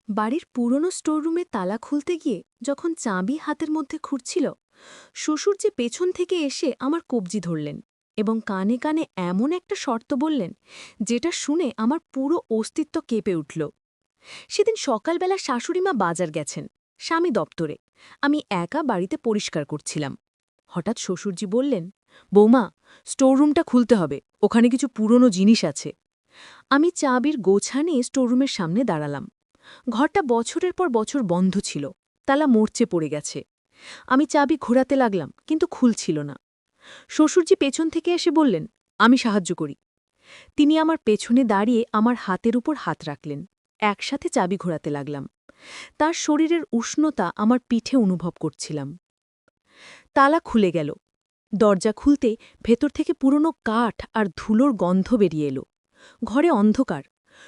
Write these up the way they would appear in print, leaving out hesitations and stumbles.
বাড়ির পুরনো স্টোররুমে তালা খুলতে গিয়ে যখন চাবি হাতের মধ্যে খুঁড়ছিল শ্বশুর যে পেছন থেকে এসে আমার কবজি ধরলেন এবং কানে কানে এমন একটা শর্ত বললেন যেটা শুনে আমার পুরো অস্তিত্ব কেঁপে উঠল। সেদিন সকালবেলা শাশুড়িমা বাজার গেছেন, স্বামী দপ্তরে, আমি একা বাড়িতে পরিষ্কার করছিলাম। হঠাৎ শ্বশুরজি বললেন, বৌমা, স্টোররুমটা খুলতে হবে, ওখানে কিছু পুরনো জিনিস আছে। আমি চাবির গোছা নিয়ে স্টোররুমের সামনে দাঁড়ালাম। ঘরটা বছরের পর বছর বন্ধ ছিল, তালা মরচে পড়ে গেছে। আমি চাবি ঘোরাতে লাগলাম, কিন্তু খুলছিল না। শ্বশুরজি পেছন থেকে এসে বললেন, আমি সাহায্য করি। তিনি আমার পেছনে দাঁড়িয়ে আমার হাতের উপর হাত রাখলেন। একসাথে চাবি ঘোরাতে লাগলাম। তার শরীরের উষ্ণতা আমার পিঠে অনুভব করছিলাম। তালা খুলে গেল। দরজা খুলতে ভেতর থেকে পুরনো কাঠ আর ধুলোর গন্ধ বেরিয়ে এলো। ঘরে অন্ধকার।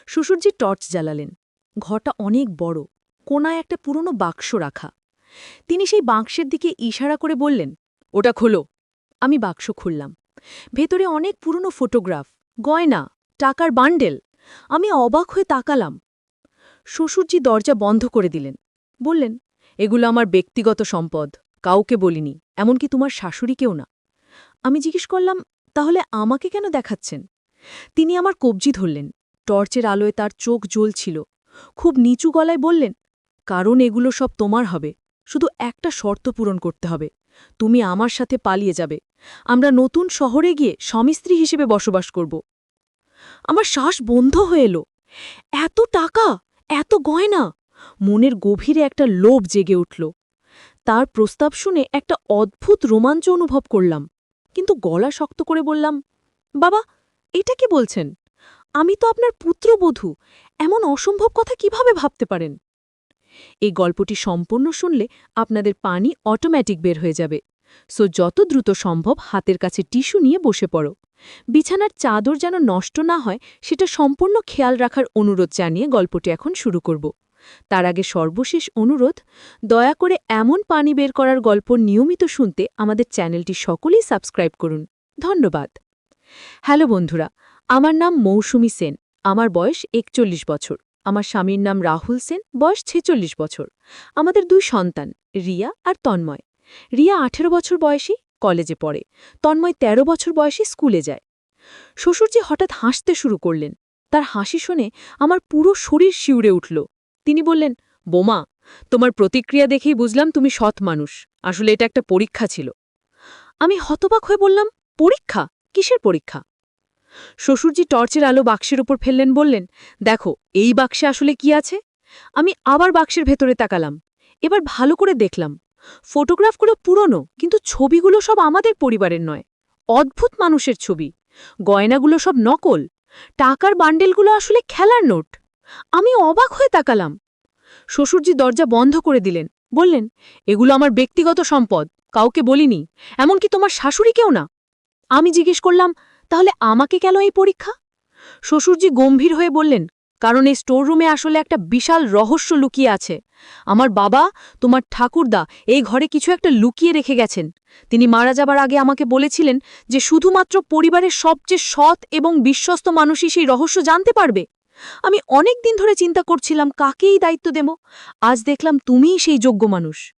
শ্বশুরজি টর্চ জ্বালালেন। ঘরটা অনেক বড়, কোনায় একটা পুরনো বাক্স রাখা। তিনি সেই বাক্সের দিকে ইশারা করে বললেন, ওটা খোলো। আমি বাক্স খুললাম। ভেতরে অনেক পুরনো ফটোগ্রাফ, গয়না, টাকার বান্ডেল। আমি অবাক হয়ে তাকালাম। শ্বশুরজি দরজা বন্ধ করে দিলেন। বললেন, এগুলো আমার ব্যক্তিগত সম্পদ, কাউকে বলিনি, এমনকি তোমার শাশুড়িকেও না। আমি জিজ্ঞেস করলাম, তাহলে আমাকে কেন দেখাচ্ছেন? তিনি আমার কবজি ধরলেন। টর্চের আলোয় তার চোখ জ্বলছিল। খুব নিচু গলায় বললেন, কারণ এগুলো সব তোমার হবে, শুধু একটা শর্ত পূরণ করতে হবে। তুমি আমার সাথে পালিয়ে যাবে। আমরা নতুন শহরে গিয়ে স্বামী-স্ত্রী হিসেবে বসবাস করব। আমার শ্বাস বন্ধ হয়ে এলো। এত টাকা, এত গয়না! মনের গভীরে একটা লোভ জেগে উঠল। তার প্রস্তাব শুনে একটা অদ্ভুত রোমাঞ্চ অনুভব করলাম, কিন্তু গলা শক্ত করে বললাম, বাবা, এটা কি বলছেন? আমি তো আপনার পুত্রবধূ, এমন অসম্ভব কথা কিভাবে ভাবতে পারেন? এই গল্পটি সম্পূর্ণ শুনলে আপনাদের পানি অটোমেটিক বের হয়ে যাবে। সো যত দ্রুত সম্ভব হাতের কাছে টিস্যু নিয়ে বসে পড়ো। বিছানার চাদর যেন নষ্ট না হয় সেটা সম্পূর্ণ খেয়াল রাখার অনুরোধ জানিয়ে গল্পটি এখন শুরু করব। তার আগে সর্বশেষ অনুরোধ, দয়া করে এমন পানি বের করার গল্প নিয়মিত শুনতে আমাদের চ্যানেলটি সকলেই সাবস্ক্রাইব করুন। ধন্যবাদ। হ্যালো বন্ধুরা, আমার নাম মৌসুমী সেন। আমার বয়স ৪১ বছর। আমার স্বামীর নাম রাহুল সেন, বয়স ৪৬ বছর। আমাদের ২ সন্তান, রিয়া আর তন্ময়। রিয়া ১৮ বছর বয়সী, কলেজে পড়ে। তন্ময় ১৩ বছর বয়সী, স্কুলে যায়। শ্বশুরজি হঠাৎ হাসতে শুরু করলেন। তার হাসি শুনে আমার পুরো শরীর শিউরে উঠল। তিনি বললেন, বোমা, তোমার প্রতিক্রিয়া দেখেই বুঝলাম তুমি সৎ মানুষ। আসলে এটা একটা পরীক্ষা ছিল। আমি হতবাক হয়ে বললাম, পরীক্ষা? কিসের পরীক্ষা? শ্বশুরজি টর্চের আলো বাক্সের উপর ফেললেন, বললেন, দেখো এই বাক্সে আসলে কি আছে। আমি আবার বাক্সের ভেতরে তাকালাম। এবার ভালো করে দেখলাম। ফটোগ্রাফগুলো পুরনো, কিন্তু ছবিগুলো সব আমাদের পরিবারের নয়। অদ্ভুত মানুষের ছবি। গয়নাগুলো সব নকল। টাকার বান্ডেলগুলো আসলে খেলার নোট। আমি অবাক হয়ে তাকালাম। শ্বশুরজি দরজা বন্ধ করে দিলেন। বললেন, এগুলো আমার ব্যক্তিগত সম্পদ, কাউকে বলিনি, এমনকি তোমার শাশুড়িকেও না। আমি জিজ্ঞেস করলাম, তাহলে আমাকে কেন এই পরীক্ষা? শ্বশুরজি গম্ভীর হয়ে বললেন, কারণ এই স্টোররুমে আসলে একটা বিশাল রহস্য লুকিয়ে আছে। আমার বাবা, তোমার ঠাকুরদা, এই ঘরে কিছু একটা লুকিয়ে রেখে গেছেন। তিনি মারা যাবার আগে আমাকে বলেছিলেন যে শুধুমাত্র পরিবারের সবচেয়ে সৎ এবং বিশ্বস্ত মানুষই সেই রহস্য জানতে পারবে। আমি অনেক দিন ধরে চিন্তা করছিলাম কাকে এই দায়িত্ব দেব। আজ দেখলাম তুমিই সেই যোগ্য মানুষ।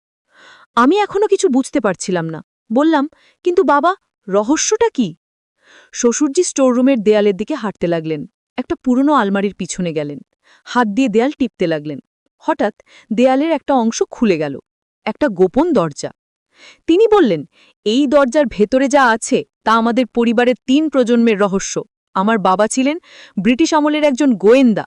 আমি এখনো কিছু বুঝতে পারছিলাম না। বললাম, কিন্তু বাবা, রহস্যটা কি? শ্বশুরজি স্টোররুমের দেয়ালের দিকে হাঁটতে লাগলেন। একটা পুরনো আলমারির পিছনে গেলেন। হাত দিয়ে দেয়াল টিপতে লাগলেন। হঠাৎ দেয়ালের একটা অংশ খুলে গেল। একটা গোপন দরজা। তিনি বললেন, এই দরজার ভেতরে যা আছে তা আমাদের পরিবারের ৩ প্রজন্মের রহস্য। আমার বাবা ছিলেন ব্রিটিশ আমলের একজন গোয়েন্দা।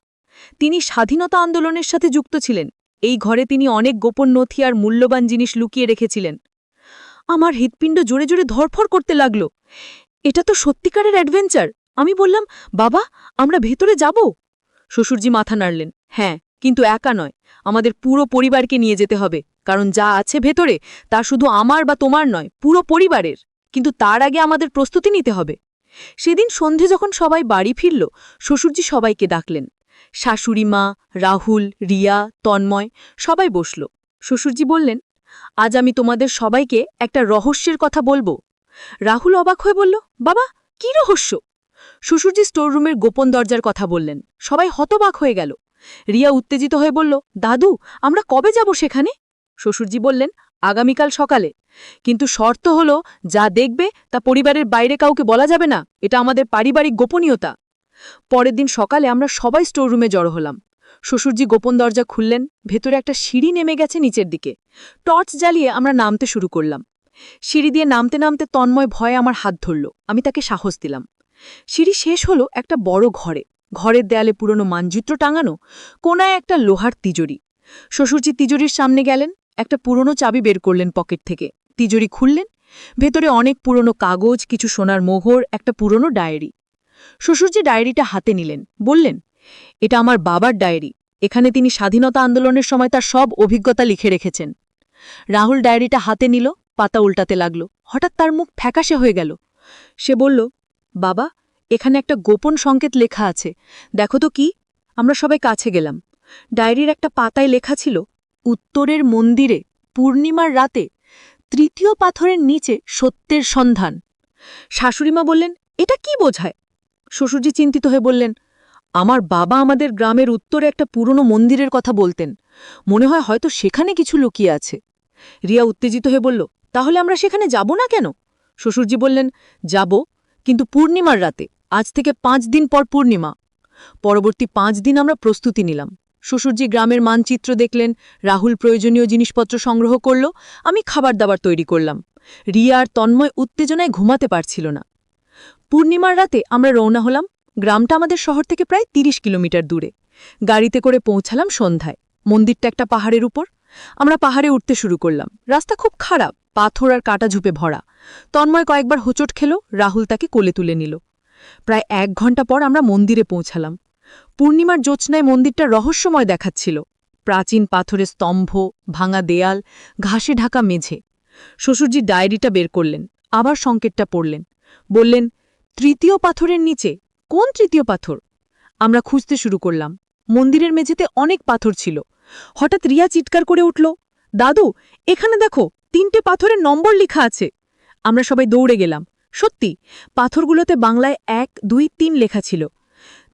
তিনি স্বাধীনতা আন্দোলনের সাথে যুক্ত ছিলেন। এই ঘরে তিনি অনেক গোপন নথি আর মূল্যবান জিনিস লুকিয়ে রেখেছিলেন। আমার হৃৎপিণ্ড জোরে জোরে ধরফর করতে লাগল। এটা তো সত্যিকারের অ্যাডভেঞ্চার। আমি বললাম, বাবা, আমরা ভেতরে যাব? শ্বশুরজি মাথা নাড়লেন, হ্যাঁ, কিন্তু একা নয়, আমাদের পুরো পরিবারকে নিয়ে যেতে হবে, কারণ যা আছে ভেতরে তা শুধু আমার বা তোমার নয়, পুরো পরিবারের। কিন্তু তার আগে আমাদের প্রস্তুতি নিতে হবে। সেদিন সন্ধে যখন সবাই বাড়ি ফিরল, শ্বশুরজি সবাইকে ডাকলেন। শাশুড়ি মা, রাহুল, রিয়া, তন্ময় সবাই বসল। শ্বশুরজি বললেন, আজ আমি তোমাদের সবাইকে একটা রহস্যের কথা বলবো। রাহুল অবাক হয়ে বলল, বাবা, কি রহস্য? শ্বশুরজি স্টোররুমের গোপন দরজার কথা বললেন। সবাই হতবাক হয়ে গেল। রিয়া উত্তেজিত হয়ে বলল, দাদু, আমরা কবে যাব সেখানে? শ্বশুরজি বললেন, আগামীকাল সকালে। কিন্তু শর্ত হলো, যা দেখবে তা পরিবারের বাইরে কাউকে বলা যাবে না, এটা আমাদের পারিবারিক গোপনীয়তা। পরের দিন সকালে আমরা সবাই স্টোররুমে জড়ো হলাম। শ্বশুরজি গোপন দরজা খুললেন, ভেতরে একটা সিঁড়ি নেমে গেছে নিচের দিকে। টর্চ জ্বালিয়ে আমরা নামতে শুরু করলাম। সিঁড়ি দিয়ে নামতে নামতে তন্ময় ভয়ে আমার হাত ধরল। আমি তাকে সাহস দিলাম। সিঁড়ি শেষ হলো একটা বড় ঘরে। ঘরের দেয়ালে পুরনো মানচিত্র টাঙানো, কোনায় একটা লোহার তিজুরি। শ্বশুরজি তিজুরির সামনে গেলেন, একটা পুরনো চাবি বের করলেন পকেট থেকে। তিজুরি খুললেন, ভেতরে অনেক পুরনো কাগজ, কিছু সোনার মোহর, একটা পুরনো ডায়েরি। শ্বশুরজি ডায়েরিটা হাতে নিলেন, বললেন, এটা আমার বাবার ডায়েরি। এখানে তিনি স্বাধীনতা আন্দোলনের সময় তার সব অভিজ্ঞতা লিখে রেখেছেন। রাহুল ডায়েরিটা হাতে নিল, পাতা উল্টাতে লাগল। হঠাৎ তার মুখ ফ্যাকাশে হয়ে গেল। সে বলল, বাবা, এখানে একটা গোপন সংকেত লেখা আছে, দেখো তো কি? আমরা সবাই কাছে গেলাম। ডায়েরির একটা পাতায় লেখা ছিল, উত্তরের মন্দিরে পূর্ণিমার রাতে তৃতীয় পাথরের নিচে সত্যের সন্ধান। শাশুড়িমা বললেন, এটা কি বোঝায়? শ্বশুরজি চিন্তিত হয়ে বললেন, আমার বাবা আমাদের গ্রামের উত্তরে একটা পুরনো মন্দিরের কথা বলতেন। মনে হয় হয়তো সেখানে কিছু লুকিয়ে আছে। রিয়া উত্তেজিত হয়ে বলল, তাহলে আমরা সেখানে যাব না কেন? শ্বশুরজি বললেন, যাব, কিন্তু পূর্ণিমার রাতে। আজ থেকে 5 দিন পর পূর্ণিমা। পরবর্তী 5 দিন আমরা প্রস্তুতি নিলাম। শ্বশুরজি গ্রামের মানচিত্র দেখলেন, রাহুল প্রয়োজনীয় জিনিসপত্র সংগ্রহ করল, আমি খাবার দাবার তৈরি করলাম। রিয়া আর তন্ময় উত্তেজনায় ঘুমাতে পারছিল না। পূর্ণিমার রাতে আমরা রওনা হলাম। গ্রামটা আমাদের শহর থেকে প্রায় 30 কিলোমিটার দূরে। গাড়িতে করে পৌঁছালাম সন্ধ্যায়। মন্দিরটা একটা পাহাড়ের উপর। আমরা পাহাড়ে উঠতে শুরু করলাম। রাস্তা খুব খারাপ, পাথর আর কাটা ঝুপে ভরা। তন্ময় কয়েকবার হোঁচট খেল, রাহুল তাকে কোলে তুলে নিল। প্রায় 1 ঘণ্টা পর আমরা মন্দিরে পৌঁছালাম। পূর্ণিমার জ্যোৎস্নায় মন্দিরটা রহস্যময় দেখাচ্ছিল। প্রাচীন পাথরের স্তম্ভ, ভাঙা দেয়াল, ঘাসে ঢাকা মেঝে। শ্বশুরজি ডায়েরিটা বের করলেন, আবার সংকেতটা পড়লেন। বললেন, তৃতীয় পাথরের নিচে। কোন তৃতীয় পাথর? আমরা খুঁজতে শুরু করলাম। মন্দিরের মেঝেতে অনেক পাথর ছিল। হঠাৎ রিয়া চিৎকার করে উঠল, দাদু, এখানে দেখো, 3টে পাথরের নম্বর লেখা আছে। আমরা সবাই দৌড়ে গেলাম। সত্যি, পাথরগুলোতে বাংলায় 1, 2, 3 লেখা ছিল।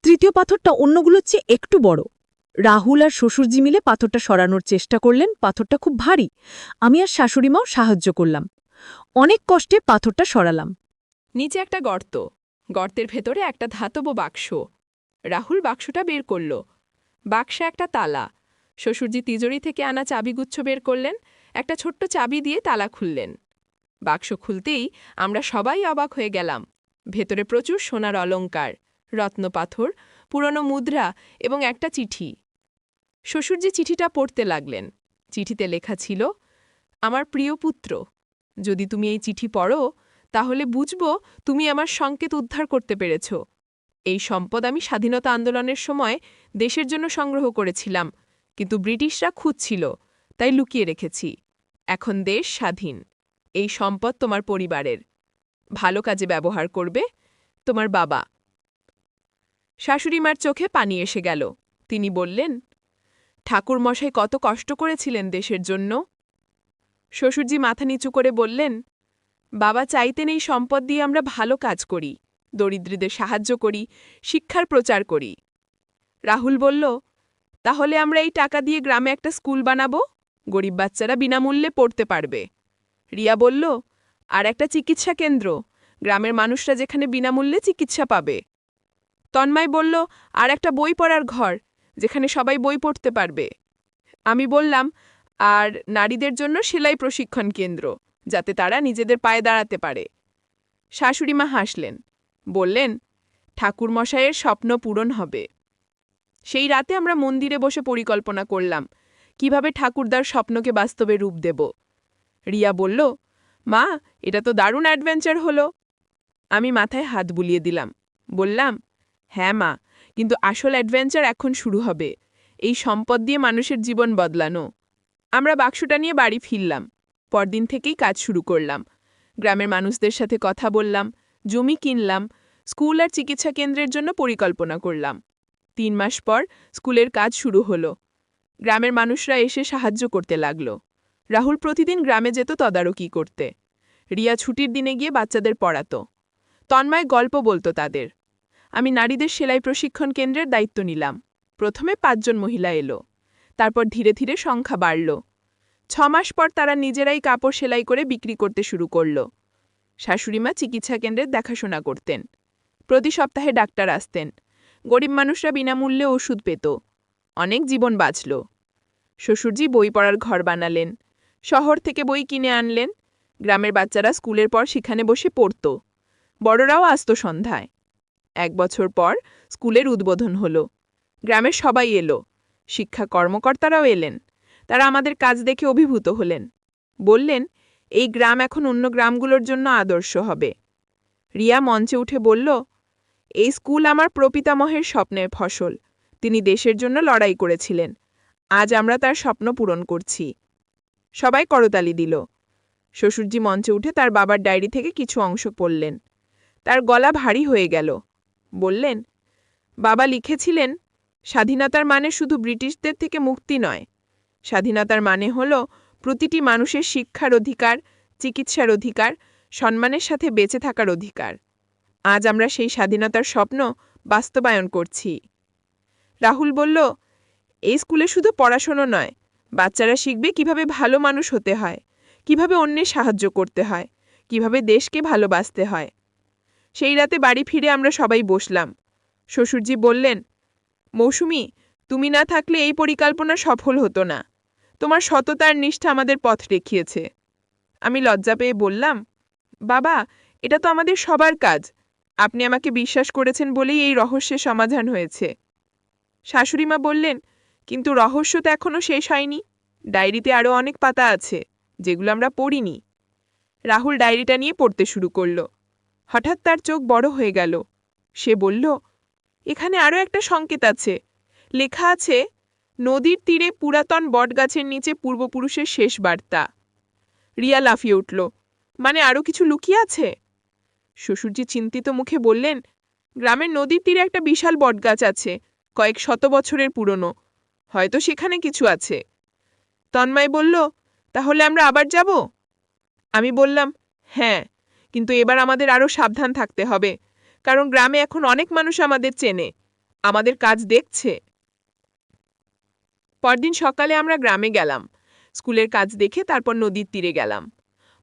তৃতীয় পাথরটা অন্যগুলোর চেয়ে একটু বড়। রাহুল আর শ্বশুরজি মিলে পাথরটা সরানোর চেষ্টা করলেন। পাথরটা খুব ভারী। আমি আর শাশুড়িমাও সাহায্য করলাম। অনেক কষ্টে পাথরটা সরালাম। নিচে একটা গর্ত, গর্তের ভেতরে একটা ধাতব বাক্স। রাহুল বাক্সটা বের করল। বাক্সে একটা তালা। শ্বশুরজি তিজোরি থেকে আনা চাবিগুচ্ছ বের করলেন, একটা ছোট্ট চাবি দিয়ে তালা খুললেন। বাক্স খুলতেই আমরা সবাই অবাক হয়ে গেলাম। ভেতরে প্রচুর সোনার অলংকার, রত্নপাথর, পুরনো মুদ্রা এবং একটা চিঠি। শ্বশুরজি চিঠিটা পড়তে লাগলেন। চিঠিতে লেখা ছিল, আমার প্রিয় পুত্র, যদি তুমি এই চিঠি পড়ো তাহলে বুঝব তুমি আমার সংকেত উদ্ধার করতে পেরেছ। এই সম্পদ আমি স্বাধীনতা আন্দোলনের সময় দেশের জন্য সংগ্রহ করেছিলাম, কিন্তু ব্রিটিশরা খুঁজছিল, তাই লুকিয়ে রেখেছি। এখন দেশ স্বাধীন। এই সম্পদ তোমার পরিবারের। ভালো কাজে ব্যবহার করবে, তোমার বাবা। শাশুড়িমার চোখে পানি এসে গেল। তিনি বললেন, ঠাকুরমশাই কত কষ্ট করেছিলেন দেশের জন্য। শ্বশুরজি মাথা নিচু করে বললেন, বাবা চাইতেন এই সম্পদ দিয়ে আমরা ভালো কাজ করি, দরিদ্রদের সাহায্য করি, শিক্ষার প্রচার করি। রাহুল বলল, তাহলে আমরা এই টাকা দিয়ে গ্রামে একটা স্কুল বানাবো, গরিব বাচ্চারা বিনামূল্যে পড়তে পারবে। রিয়া বলল, আর একটা চিকিৎসা কেন্দ্র, গ্রামের মানুষরা যেখানে বিনামূল্যে চিকিৎসা পাবে। তন্ময় বলল, আর একটা বই পড়ার ঘর, যেখানে সবাই বই পড়তে পারবে। আমি বললাম, আর নারীদের জন্য সেলাই প্রশিক্ষণ কেন্দ্র, যাতে তারা নিজেদের পায়ে দাঁড়াতে পারে। শাশুড়িমা হাসলেন, বললেন, ঠাকুরমশাইয়ের স্বপ্ন পূরণ হবে। সেই রাতে আমরা মন্দিরে বসে পরিকল্পনা করলাম, কিভাবে ঠাকুরদার স্বপ্নকে বাস্তবে রূপ দেব। রিয়া বলল, মা, এটা তো দারুণ অ্যাডভেঞ্চার হলো। আমি মাথায় হাত বুলিয়ে দিলাম, বললাম, হ্যাঁ মা, কিন্তু আসল অ্যাডভেঞ্চার এখন শুরু হবে, এই সম্পদ দিয়ে মানুষের জীবন বদলানো। আমরা বাক্সটা নিয়ে বাড়ি ফিরলাম। পরদিন থেকেই কাজ শুরু করলাম। গ্রামের মানুষদের সাথে কথা বললাম, জমি কিনলাম, স্কুল আর চিকিৎসা কেন্দ্রের জন্য পরিকল্পনা করলাম। 3 মাস পর স্কুলের কাজ শুরু হলো। গ্রামের মানুষরা এসে সাহায্য করতে লাগল। রাহুল প্রতিদিন গ্রামে যেত তদারকি করতে। রিয়া ছুটির দিনে গিয়ে বাচ্চাদের পড়াতো। তন্ময় গল্প বলতো তাদের। আমি নারীদের সেলাই প্রশিক্ষণ কেন্দ্রের দায়িত্ব নিলাম। প্রথমে 5 জন মহিলা এলো, তারপর ধীরে ধীরে সংখ্যা বাড়ল। 6 মাস পর তারা নিজেরাই কাপড় সেলাই করে বিক্রি করতে শুরু করল। শাশুড়িমা চিকিৎসা কেন্দ্রের দেখাশোনা করতেন। প্রতি সপ্তাহে ডাক্তার আসতেন। গরিব মানুষরা বিনামূল্যে ওষুধ পেত। অনেক জীবন বাঁচল। শ্বশুরজি বই পড়ার ঘর বানালেন। শহর থেকে বই কিনে আনলেন। গ্রামের বাচ্চারা স্কুলের পর সেখানে বসে পড়ত। বড়রাও আসত সন্ধ্যায়। 1 বছর পর স্কুলের উদ্বোধন হলো। গ্রামের সবাই এলো। শিক্ষা কর্মকর্তারাও এলেন। তারা আমাদের কাজ দেখে অভিভূত হলেন। বললেন, এই গ্রাম এখন অন্য গ্রামগুলোর জন্য আদর্শ হবে। রিয়া মঞ্চে উঠে বলল, এই স্কুল আমার প্রপিতামহের স্বপ্নের ফসল। তিনি দেশের জন্য লড়াই করেছিলেন। আজ আমরা তার স্বপ্ন পূরণ করছি। সবাই করতালি দিল। শ্বশুরজি মঞ্চে উঠে তার বাবার ডায়েরি থেকে কিছু অংশ পড়লেন। তার গলা ভারী হয়ে গেল। বললেন, বাবা লিখেছিলেন, স্বাধীনতার মানে শুধু ব্রিটিশদের থেকে মুক্তি নয়। স্বাধীনতার মানে হল প্রতিটি মানুষের শিক্ষার অধিকার, চিকিৎসার অধিকার, সম্মানের সাথে বেঁচে থাকার অধিকার। আজ আমরা সেই স্বাধীনতার স্বপ্ন বাস্তবায়ন করছি। রাহুল বলল, এই স্কুলে শুধু পড়াশোনা নয়, বাচ্চারা শিখবে কিভাবে ভালো মানুষ হতে হয়, কিভাবে অন্যের সাহায্য করতে হয়, কিভাবে দেশকে ভালোবাসতে হয়। সেই রাতে বাড়ি ফিরে আমরা সবাই বসলাম। শ্বশুরজি বললেন, মৌসুমী, তুমি না থাকলে এই পরিকল্পনা সফল হতো না। তোমার সততার নিষ্ঠা আমাদের পথ দেখিয়েছে। আমি লজ্জা পেয়ে বললাম, বাবা, এটা তো আমাদের সবার কাজ। আপনি আমাকে বিশ্বাস করেছেন বলেই এই রহস্যের সমাধান হয়েছে। শাশুড়িমা বললেন, কিন্তু রহস্য তো এখনও শেষ হয়নি। ডায়েরিতে আরও অনেক পাতা আছে, যেগুলো আমরা পড়িনি। রাহুল ডায়েরিটা নিয়ে পড়তে শুরু করল। হঠাৎ তার চোখ বড় হয়ে গেল। সে বলল, এখানে আরও একটা সংকেত আছে। লেখা আছে, নদীর তীরে পুরাতন বটগাছের নিচে পূর্বপুরুষের শেষ বার্তা। রিয়া লাফিয়ে উঠল, মানে আরও কিছু লুকিয়ে আছে? শ্বশুরজি চিন্তিত মুখে বললেন, গ্রামের নদীর তীরে একটা বিশাল বটগাছ আছে, কয়েক শত বছরের পুরনো। হয়তো সেখানে কিছু আছে। তন্ময় বলল, তাহলে আমরা আবার যাব? আমি বললাম, হ্যাঁ, কিন্তু এবার আমাদের আরও সাবধান থাকতে হবে, কারণ গ্রামে এখন অনেক মানুষ আমাদের চেনে, আমাদের কাজ দেখছে। পরদিন সকালে আমরা গ্রামে গেলাম। স্কুলের কাজ দেখে তারপর নদীর তীরে গেলাম।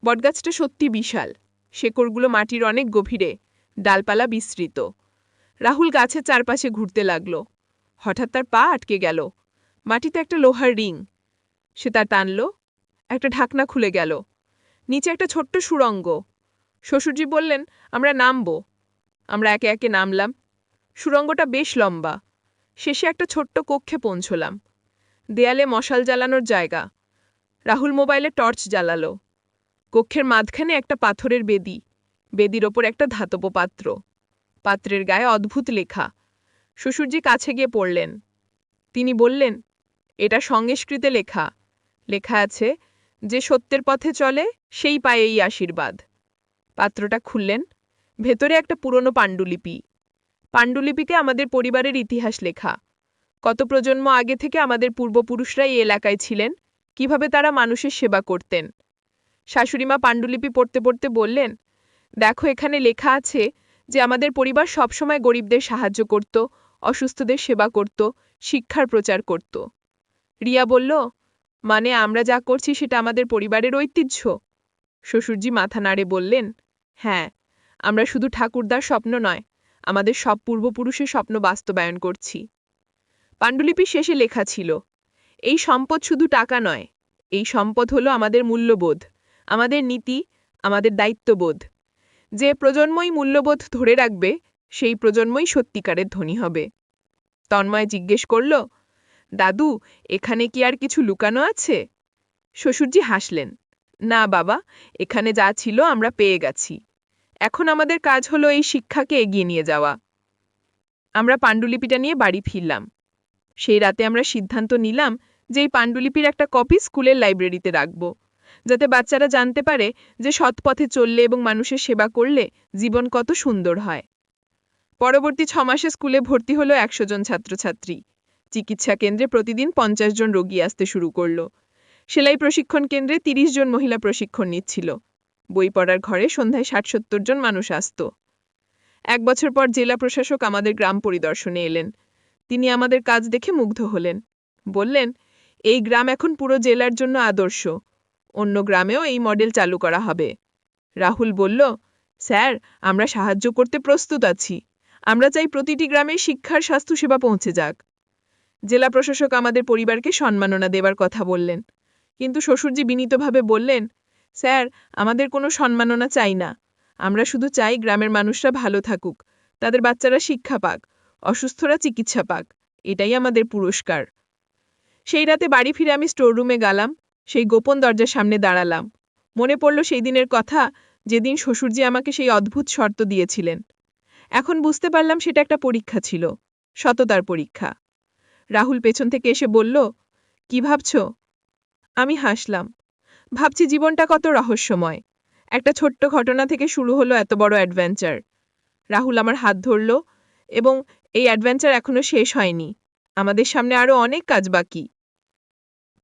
বটগাছটা সত্যি বিশাল। শেকড়গুলো মাটির অনেক গভীরে, ডালপালা বিস্তৃত। রাহুল গাছের চারপাশে ঘুরতে লাগল। হঠাৎ তার পা আটকে গেল। মাটিতে একটা লোহার রিং। সে তা টানল। একটা ঢাকনা খুলে গেল। নিচে একটা ছোট্ট সুড়ঙ্গ। শ্বশুরজি বললেন, আমরা নামব। আমরা একে একে নামলাম। সুড়ঙ্গটা বেশ লম্বা। শেষে একটা ছোট্ট কক্ষে পৌঁছলাম। দেয়ালে মশাল জ্বালানোর জায়গা। রাহুল মোবাইলে টর্চ জ্বালালো। কক্ষের মাঝখানে একটা পাথরের বেদি। বেদির ওপর একটা ধাতব পাত্র। পাত্রের গায়ে অদ্ভুত লেখা। শ্বশুরজি কাছে গিয়ে পড়লেন। তিনি বললেন, এটা সংস্কৃতে লেখা। লেখা আছে, যে সত্যের পথে চলে সেই পায় এই আশীর্বাদ। পাত্রটা খুললেন। ভেতরে একটা পুরনো পাণ্ডুলিপি। পাণ্ডুলিপিতে আমাদের পরিবারের ইতিহাস লেখা। কত প্রজন্ম আগে থেকে আমাদের পূর্বপুরুষরা এই এলাকায় ছিলেন, কিভাবে তারা মানুষের সেবা করতেন। শাশুড়িমা পাণ্ডুলিপি পড়তে পড়তে বললেন, দেখো, এখানে লেখা আছে যে আমাদের পরিবার সবসময় গরিবদের সাহায্য করত, অসুস্থদের সেবা করত, শিক্ষার প্রচার করত। রিয়া বলল, মানে আমরা যা করছি সেটা আমাদের পরিবারের ঐতিহ্য? শ্বশুরজি মাথা নাড়ে বললেন, হ্যাঁ, আমরা শুধু ঠাকুরদার স্বপ্ন নয়, আমাদের সব পূর্বপুরুষের স্বপ্ন বাস্তবায়ন করছি। পাণ্ডুলিপি শেষে লেখা ছিল, এই সম্পদ শুধু টাকা নয়, এই সম্পদ হলো আমাদের মূল্যবোধ, আমাদের নীতি, আমাদের দায়িত্ববোধ। যে প্রজন্মই মূল্যবোধ ধরে রাখবে, সেই প্রজন্মই সত্যিকারের ধনী হবে। তন্ময় জিজ্ঞেস করল, দাদু, এখানে কি আর কিছু লুকানো আছে? শ্বশুরজি হাসলেন, না বাবা, এখানে যা ছিল আমরা পেয়ে গেছি। এখন আমাদের কাজ হলো এই শিক্ষাকে এগিয়ে নিয়ে যাওয়া। আমরা পাণ্ডুলিপিটা নিয়ে বাড়ি ফিরলাম। সেই রাতে আমরা সিদ্ধান্ত নিলাম যে এই পাণ্ডুলিপির একটা কপি স্কুলের লাইব্রেরিতে রাখব, যাতে বাচ্চারা জানতে পারে যে সৎ পথে চললে এবং মানুষের সেবা করলে জীবন কত সুন্দর হয়। পরবর্তী 6 মাসে স্কুলে ভর্তি হলো 100 জন ছাত্রছাত্রী। চিকিৎসা কেন্দ্রে প্রতিদিন 50 জন রোগী আসতে শুরু করল। সেলাই প্রশিক্ষণ কেন্দ্রে 30 জন মহিলা প্রশিক্ষণ নিচ্ছিল। বই পড়ার ঘরে সন্ধ্যায় 60-70 জন মানুষ আসত। 1 বছর পর জেলা প্রশাসক আমাদের গ্রাম পরিদর্শনে এলেন। তিনি আমাদের কাজ দেখে মুগ্ধ হলেন। বললেন, এই গ্রাম এখন পুরো জেলার জন্য আদর্শ। অন্য গ্রামেও এই মডেল চালু করা হবে। রাহুল বলল, স্যার, আমরা সাহায্য করতে প্রস্তুত আছি। আমরা চাই প্রতিটি গ্রামে শিক্ষার স্বাস্থ্যসেবা পৌঁছে যাক। জেলা প্রশাসক আমাদের পরিবারকে সম্মাননা দেবার কথা বললেন। কিন্তু শ্বশুরজি বিনীতভাবে বললেন, স্যার, আমাদের কোনো সম্মাননা চাই না। আমরা শুধু চাই গ্রামের মানুষরা ভালো থাকুক, তাদের বাচ্চারা শিক্ষা পাক, অসুস্থরা চিকিৎসা পাক। এটাই আমাদের পুরস্কার। সেই রাতে বাড়ি ফিরে আমি স্টোররুমে গেলাম, সেই গোপন দরজার সামনে দাঁড়ালাম। মনে পড়ল সেই দিনের কথা, যেদিন শ্বশুরজি আমাকে সেই অদ্ভুত শর্ত দিয়েছিলেন। এখন বুঝতে পারলাম সেটা একটা পরীক্ষা ছিল, সততার পরীক্ষা। রাহুল পেছন থেকে এসে বলল, কি ভাবছ? আমি হাসলাম। ভাবছি জীবনটা কত রহস্যময়। একটা ছোট্ট ঘটনা থেকে শুরু হলো এত বড় অ্যাডভেঞ্চার। রাহুল আমার হাত ধরল, এবং এই অ্যাডভেঞ্চার এখনো শেষ হয়নি। আমাদের সামনে আরও অনেক কাজ বাকি।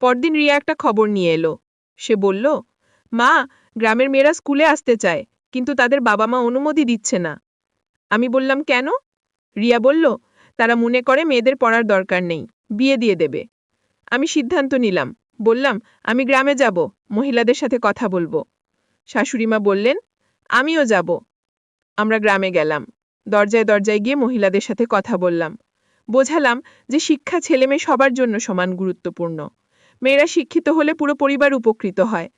পরদিন রিয়া একটা খবর নিয়ে এলো। সে বলল, মা, গ্রামের মেয়েরা স্কুলে আসতে চায়, কিন্তু তাদের বাবা মা অনুমতি দিচ্ছে না। আমি বললাম, কেন? রিয়া বলল, তারা মনে করে মেয়েদের পড়ার দরকার নেই, বিয়ে দিয়ে দেবে। আমি সিদ্ধান্ত নিলাম। বললাম, আমি গ্রামে যাব, মহিলাদের সাথে কথা বলবো। শাশুড়িমা বললেন, আমিও যাব। আমরা গ্রামে গেলাম। দরজায় দরজায় গিয়ে মহিলাদের সাথে কথা বললাম। বোঝালাম যে শিক্ষা ছেলেমেয়ে সবার জন্য সমান গুরুত্বপূর্ণ। মেয়েরা শিক্ষিত হলে পুরো পরিবার উপকৃত হয়,